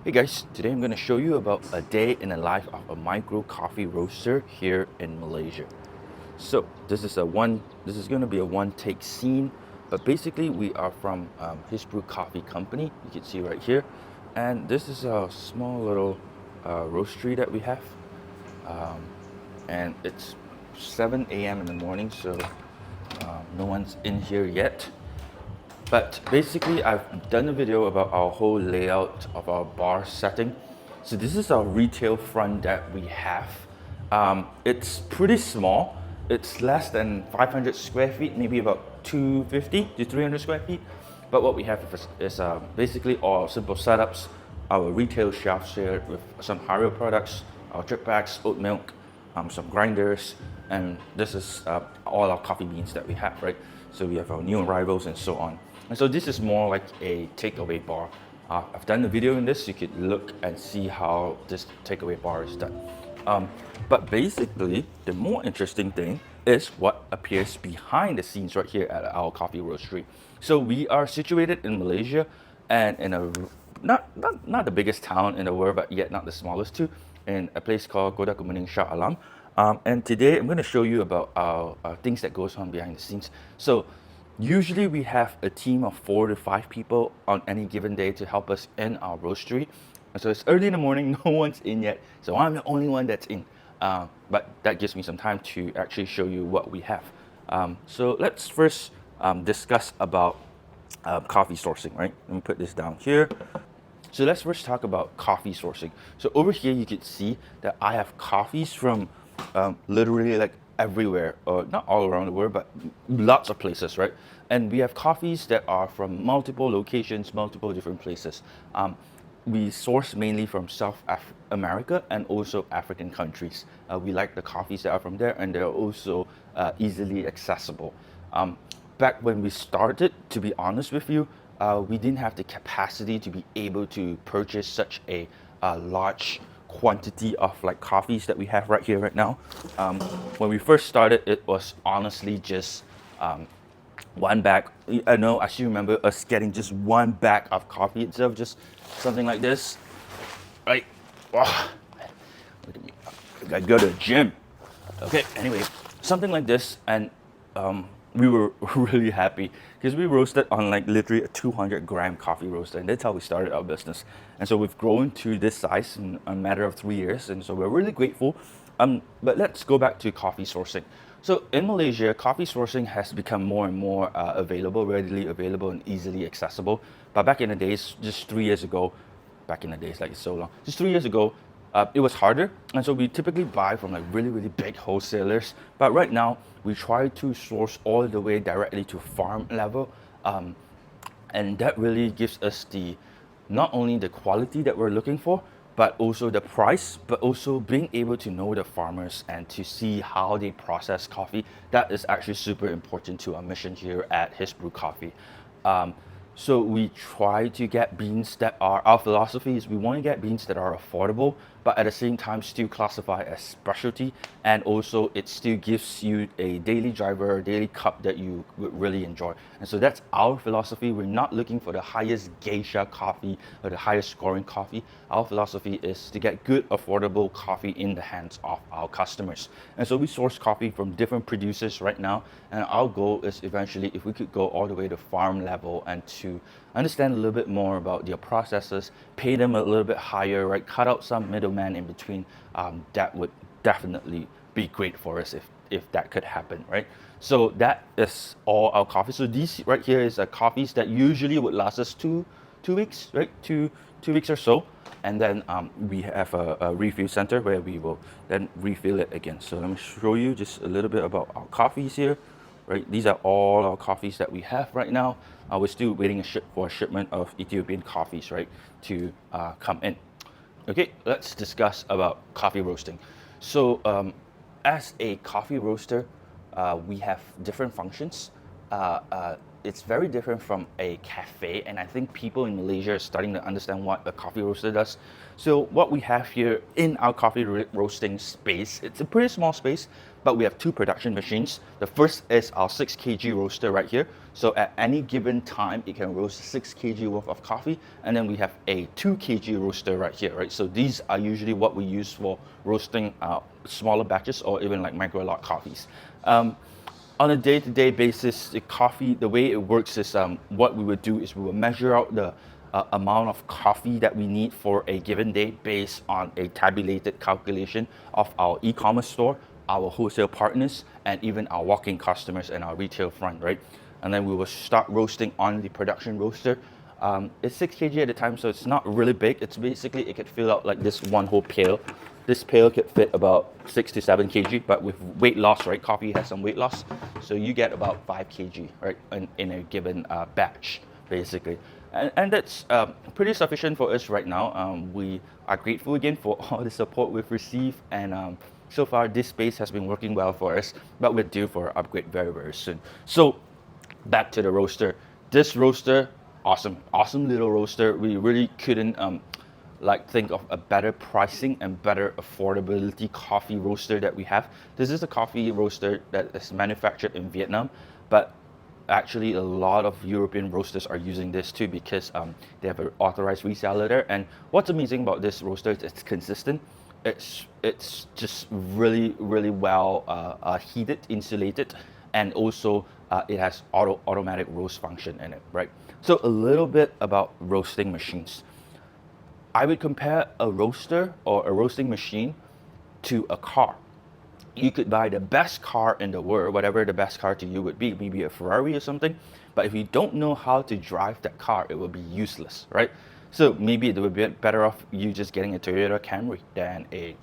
Hey guys, today I'm going to show you about a day in the life of a micro coffee roaster here in Malaysia. So this is going to be a one take scene, but basically we are from His Brew Coffee Company. You can see right here, and this is a small little roastery that we have, and it's 7 a.m. in the morning, so no one's in here yet. But basically, I've done a video about our whole layout of our bar setting. So this is our retail front that we have. It's pretty small. It's less than 500 square feet, maybe about 250 to 300 square feet. But what we have is basically all simple setups, our retail shelves here with some higher products, our drip bags, oat milk, some grinders, and this is all our coffee beans that we have, right? So we have our new arrivals and so on. And so this is more like a takeaway bar. I've done a video in this, you could look and see how this takeaway bar is done. But basically, the more interesting thing is what appears behind the scenes right here at our coffee roastery. So we are situated in Malaysia and in a not the biggest town in the world, but yet not the smallest too, in a place called Kota Kemuning, Shah Alam. And today I'm going to show you about our things that goes on behind the scenes. So usually we have a team of 4 to 5 people on any given day to help us in our roastery. And so it's early in the morning, no one's in yet, so I'm the only one that's in. But that gives me some time to actually show you what we have. So let's first discuss about coffee sourcing, right? Let me put this down here. So let's first talk about coffee sourcing. So over here, you can see that I have coffees from literally like everywhere, or not all around the world, but lots of places, right? And we have coffees that are from multiple locations, multiple different places. We source mainly from America and also African countries. We like the coffees that are from there, and they're also easily accessible. Back when we started, to be honest with you, we didn't have the capacity to be able to purchase such a large quantity of like coffees that we have right here right now. When we first started, it was honestly just one bag. I know I still remember us getting just one bag of coffee instead of just something like this, right? Oh, look at me. I go to the gym. Okay, anyway, something like this, and we were really happy because we roasted on like literally a 200-gram coffee roaster, and that's how we started our business. And so we've grown to this size in a matter of 3 years, and so we're really grateful. But let's go back to coffee sourcing. So in Malaysia, coffee sourcing has become more and more available, readily available, and easily accessible. But back in the days, just 3 years ago, back in the days, like it's so long, just 3 years ago, it was harder, and so we typically buy from like really, really big wholesalers. But right now, we try to source all the way directly to farm level, and that really gives us the not only the quality that we're looking for, but also the price, but also being able to know the farmers and to see how they process coffee. That is actually super important to our mission here at His Brew Coffee. So we try to get beans that are, our philosophy is we want to get beans that are affordable, but at the same time still classify as specialty, and also it still gives you a daily driver, daily cup that you would really enjoy. And so that's our philosophy. We're not looking for the highest geisha coffee or the highest scoring coffee. Our philosophy is to get good, affordable coffee in the hands of our customers. And so we source coffee from different producers right now, and our goal is eventually if we could go all the way to farm level and to understand a little bit more about their processes, pay them a little bit higher, right? Cut out some middleman in between. That would definitely be great for us if that could happen, right? So that is all our coffee. So these right here is coffees that usually would last us two weeks, right? Two weeks or so, and then we have a refill center where we will then refill it again. So let me show you just a little bit about our coffees here. Right, these are all our coffees that we have right now. We're still waiting for a shipment of Ethiopian coffees, right, to come in. Okay, let's discuss about coffee roasting. So, as a coffee roaster, we have different functions. it's very different from a cafe, and I think people in Malaysia are starting to understand what a coffee roaster does. So what we have here in our coffee roasting space, it's a pretty small space, but we have two production machines. The first is our 6 kg roaster right here. So at any given time, it can roast 6 kg worth of coffee. And then we have a 2 kg roaster right here, right? So these are usually what we use for roasting smaller batches or even like micro lot coffees. On a day-to-day basis, the way it works is what we would do is we will measure out the amount of coffee that we need for a given day based on a tabulated calculation of our e-commerce store, our wholesale partners, and even our walk-in customers and our retail front, right? And then we will start roasting on the production roaster. It's 6 kg at a time, so it's not really big. It's basically, it could fill out like this one whole pail. This pail could fit about 6 to 7 kg, but with weight loss, right? Coffee has some weight loss. So you get about 5 kg, right? In a given batch, basically. And that's pretty sufficient for us right now. We are grateful again for all the support we've received, and so far this space has been working well for us, but we're due for an upgrade very, very soon. So back to the roaster. This roaster, awesome little roaster. We really couldn't think of a better pricing and better affordability coffee roaster that we have. This is a coffee roaster that is manufactured in Vietnam, but actually a lot of European roasters are using this too because they have an authorized reseller there. And what's amazing about this roaster is it's consistent. It's just really well heated, insulated, and also it has automatic roast function in it, right? So a little bit about roasting machines. I would compare a roaster or a roasting machine to a car. You could buy the best car in the world, whatever the best car to you would be, maybe a Ferrari or something, but if you don't know how to drive that car, it will be useless, right? So maybe it would be better off you just getting a Toyota Camry than a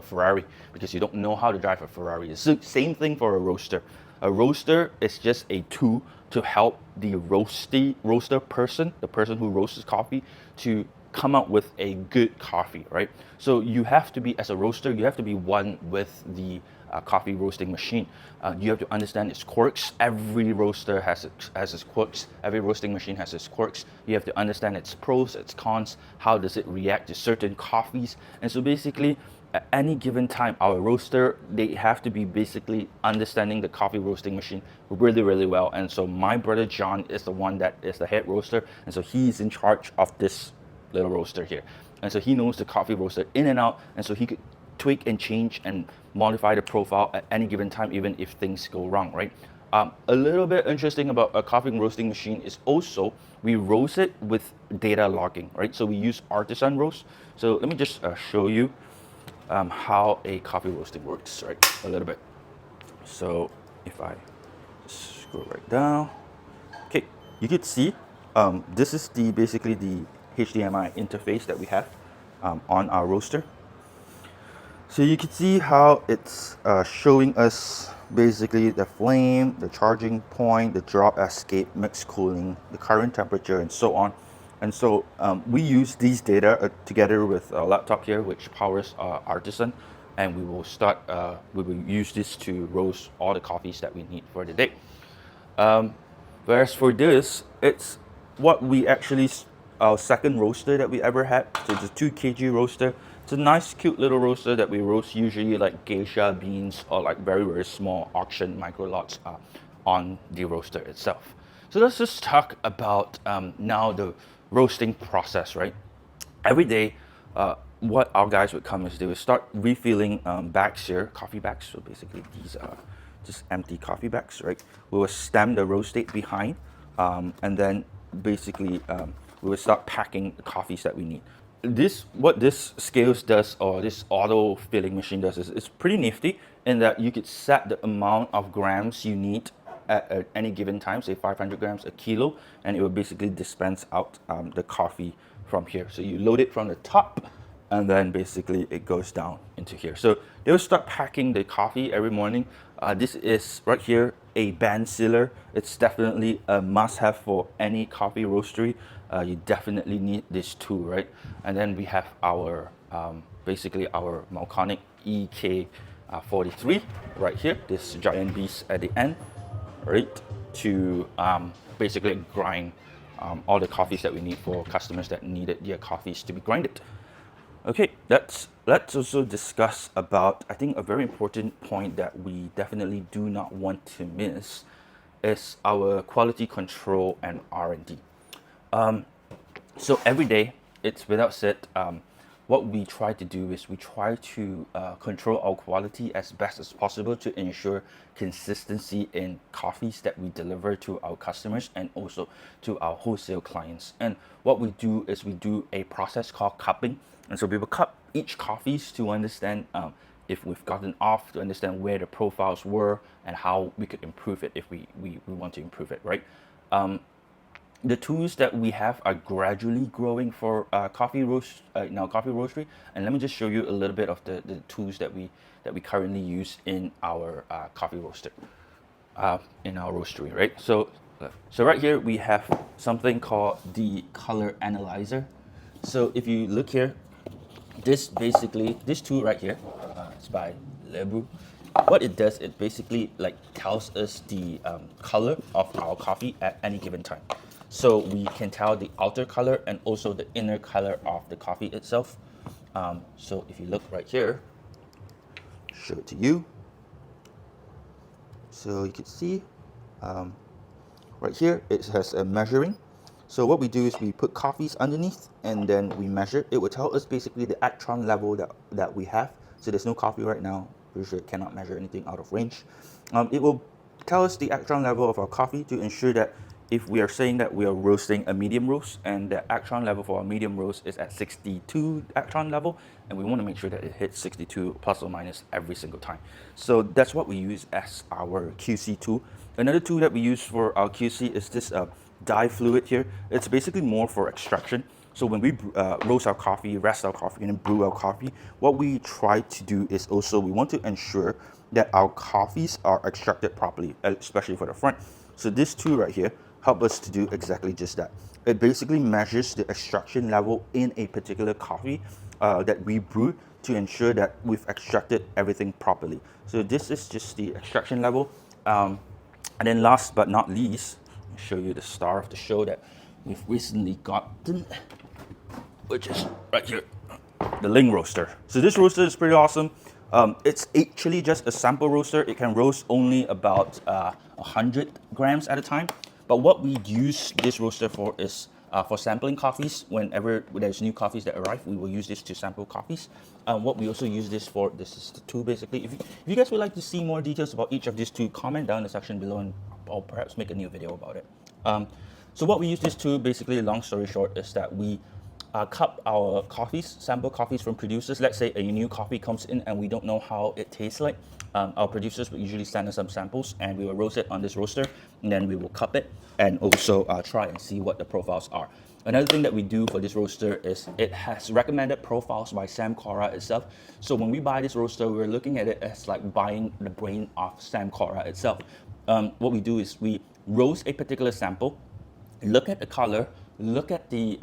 Ferrari, because you don't know how to drive a Ferrari. It's the same thing for a roaster. A roaster is just a tool to help the roaster person, the person who roasts coffee, to come up with a good coffee, right? So you have to be, as a roaster, you have to be one with the coffee roasting machine. You have to understand its quirks. Every roaster has its quirks. Every roasting machine has its quirks. You have to understand its pros, its cons, how does it react to certain coffees. And so basically, at any given time, our roaster, they have to be basically understanding the coffee roasting machine really well. And so my brother John is the one that is the head roaster, and so he's in charge of this little roaster here. And so he knows the coffee roaster in and out, and so he could tweak and change and modify the profile at any given time, even if things go wrong, right? A little bit interesting about a coffee roasting machine is also we roast it with data logging, right? So we use artisan roast. So let me just show you how a coffee roasting works, right? A little bit. So if I scroll right down, okay, you could see this is basically the HDMI interface that we have on our roaster. So you can see how it's showing us basically the flame, the charging point, the drop escape, mixed cooling, the current temperature, and so on. And so we use these data together with a laptop here, which powers Artisan, and we will use this to roast all the coffees that we need for the day. Whereas for this, it's what we actually, our second roaster that we ever had. So it's a 2 kg roaster. It's a nice, cute little roaster that we roast usually like geisha beans or like very small auction micro lots on the roaster itself. So let's just talk about now the roasting process, right? Every day, what our guys would come is they would start refilling bags here, coffee bags. So basically these are just empty coffee bags, right? We will stamp the roast date behind, and then basically we will start packing the coffees that we need. What this scales does, or this auto filling machine does, is it's pretty nifty in that you could set the amount of grams you need at any given time, say 500 grams, a kilo, and it will basically dispense out the coffee from here. So you load it from the top, and then basically it goes down into here. So they'll start packing the coffee every morning. This is right here a band sealer. It's definitely a must-have for any coffee roastery. You definitely need this tool, right? And then we have our basically our Malconic EK43 right here, this giant beast at the end. right, to basically grind all the coffees that we need for customers that needed their coffees to be grinded. Okay, let's also discuss about, I think, a very important point that we definitely do not want to miss is our quality control and R&D. So every day, it's without said, what we try to do is we try to control our quality as best as possible to ensure consistency in coffees that we deliver to our customers and also to our wholesale clients. And what we do is we do a process called cupping. And so we will cup each coffees to understand if we've gotten off, to understand where the profiles were and how we could improve it if we want to improve it, right? The tools that we have are gradually growing for coffee roast in our coffee roastery, and let me just show you a little bit of the tools that we currently use in our coffee roaster, in our roastery, right? So right here we have something called the color analyzer. So if you look here, this tool right here, it's by Lebu. What it does, it basically like tells us the color of our coffee at any given time. So we can tell the outer color and also the inner color of the coffee itself. So if you look right here, show it to you. So you can see right here, it has a measuring. So what we do is we put coffees underneath and then we measure. It will tell us basically the actron level that we have. So there's no coffee right now. Pretty sure it cannot measure anything out of range. It will tell us the actron level of our coffee to ensure that if we are saying that we are roasting a medium roast and the actron level for our medium roast is at 62 actron level, and we want to make sure that it hits 62 plus or minus every single time. So that's what we use as our QC tool. Another tool that we use for our QC is this dye fluid here. It's basically more for extraction. So when we roast our coffee, rest our coffee, and then brew our coffee, what we try to do is also we want to ensure that our coffees are extracted properly, especially for the front. So this tool right here helps us to do exactly just that. It basically measures the extraction level in a particular coffee that we brew to ensure that we've extracted everything properly. So this is just the extraction level. And then last but not least, I'll show you the star of the show that we've recently gotten, which is right here, the Ling roaster. So this roaster is pretty awesome. It's actually just a sample roaster. It can roast only about 100 grams at a time. But what we use this roaster for is for sampling coffees. Whenever there's new coffees that arrive, we will use this to sample coffees. What we also use this for, this is the tool basically. If you guys would like to see more details about each of these two, comment down in the section below and I'll perhaps make a new video about it. So what we use this to, basically, long story short, is that we cup our coffees, sample coffees from producers. Let's say a new coffee comes in and we don't know how it tastes like. Our producers will usually send us some samples and we will roast it on this roaster, and then we will cup it and also try and see what the profiles are. Another thing that we do for this roaster is it has recommended profiles by Sam Cora itself. So when we buy this roaster, we're looking at it as like buying the brain of Sam Cora itself. What we do is we roast a particular sample, look at the color, look at the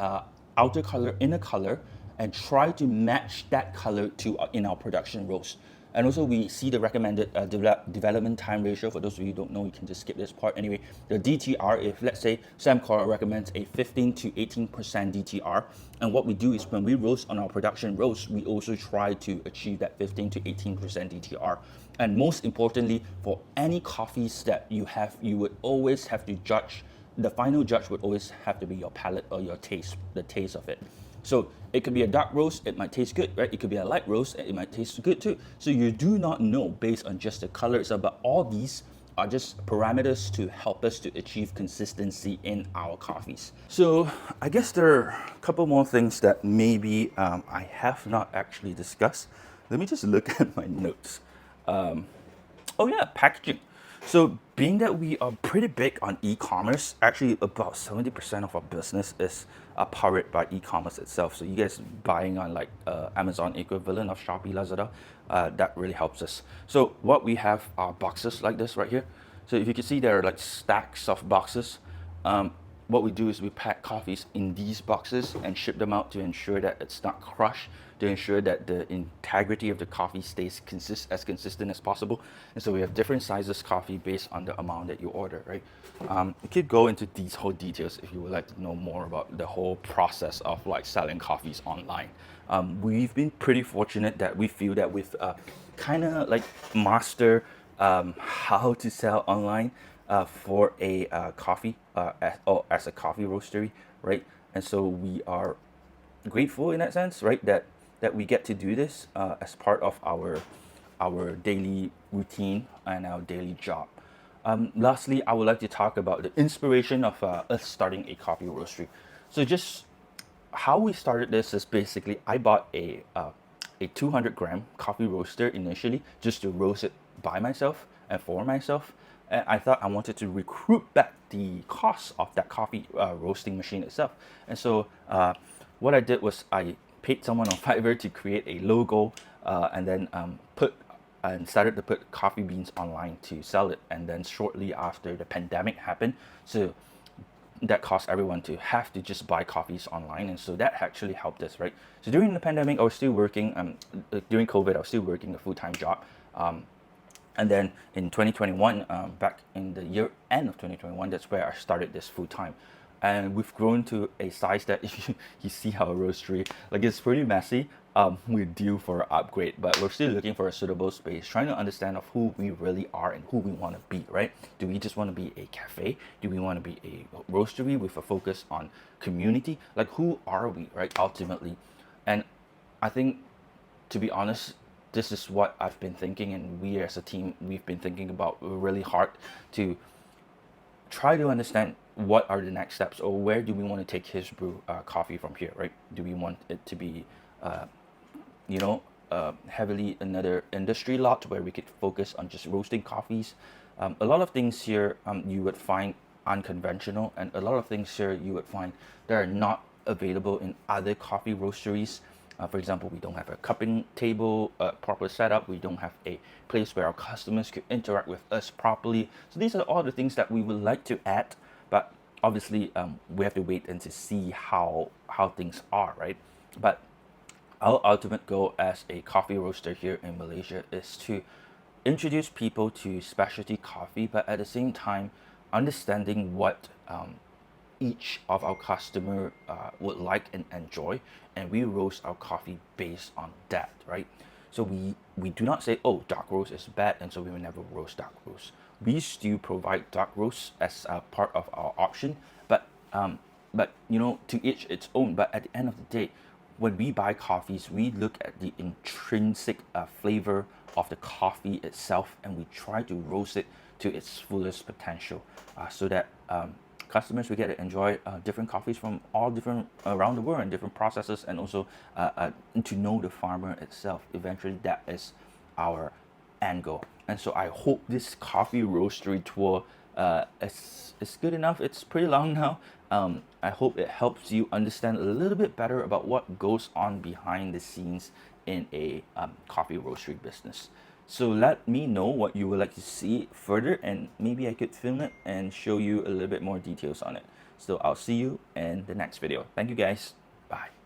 outer color, inner color, and try to match that color to in our production roast. And also we see the recommended development time ratio. For those of you who don't know, you can just skip this part. Anyway, the DTR, if let's say Sam Cora recommends a 15 to 18% DTR, and what we do is when we roast on our production roast, we also try to achieve that 15 to 18% DTR. And most importantly, for any coffees that you have, you would always have to judge. The final judge would always have to be your palate or your taste, the taste of it. So it could be a dark roast, it might taste good, right? It could be a light roast, it might taste good too. So you do not know based on just the color itself, but all these are just parameters to help us to achieve consistency in our coffees. So I guess there are a couple more things that maybe I have not actually discussed. Let me just look at my notes. Oh yeah, packaging. So being that we are pretty big on e-commerce, actually about 70% of our business is powered by e-commerce itself. So you guys buying on like Amazon equivalent of Shopee, Lazada, that really helps us. So what we have are boxes like this right here. So if you can see, there are like stacks of boxes. what we do is we pack coffees in these boxes and ship them out to ensure that it's not crushed, to ensure that the integrity of the coffee stays as consistent as possible. And so we have different sizes coffee based on the amount that you order, right? We could go into these whole details if you would like to know more about the whole process of like selling coffees online. We've been pretty fortunate that we feel that we've kind of like master how to sell online for a coffee as a coffee roastery, right? And so we are grateful in that sense, right? That we get to do this as part of our daily routine and our daily job. Lastly, I would like to talk about the inspiration of us starting a coffee roastery. So just how we started this is basically I bought a 200-gram coffee roaster initially just to roast it by myself and for myself. And I thought I wanted to recruit back the cost of that coffee roasting machine itself. And so what I did was I paid someone on Fiverr to create a logo and then started to put coffee beans online to sell it. And then shortly after the pandemic happened, so that caused everyone to have to just buy coffees online, and so that actually helped us, right? So during the pandemic, I was still working. During COVID, I was still working a full-time job, and then in 2021, back in the year end of 2021, that's where I started this full-time. And we've grown to a size that if you see our roastery, like it's pretty messy. We're due for an upgrade, but we're still looking for a suitable space, trying to understand of who we really are and who we want to be, right? Do we just want to be a cafe? Do we want to be a roastery with a focus on community? Like, who are we, right, ultimately? And I think, to be honest, this is what I've been thinking, and we as a team, we've been thinking about really hard to try to understand what are the next steps, or where do we want to take His Brew coffee from here, right? Do we want it to be heavily another industry lot where we could focus on just roasting coffees? A lot of things here you would find unconventional, and a lot of things here you would find that are not available in other coffee roasteries. For example, we don't have a cupping table, proper setup. We don't have a place where our customers could interact with us properly. So these are all the things that we would like to add, but obviously we have to wait and to see how things are, right? But our ultimate goal as a coffee roaster here in Malaysia is to introduce people to specialty coffee, but at the same time understanding what each of our customer would like and enjoy, and we roast our coffee based on that, right? So we do not say, oh, dark roast is bad, and so we will never roast dark roast. We still provide dark roast as a part of our option, but to each its own. But at the end of the day, when we buy coffees, we look at the intrinsic flavor of the coffee itself, and we try to roast it to its fullest potential, so that customers will get to enjoy different coffees from all different around the world and different processes, and also to know the farmer itself. Eventually, that is our end goal. And so I hope this coffee roastery tour is good enough. It's pretty long now. I hope it helps you understand a little bit better about what goes on behind the scenes in a coffee roastery business. So let me know what you would like to see further, and maybe I could film it and show you a little bit more details on it. So I'll see you in the next video. Thank you guys. Bye.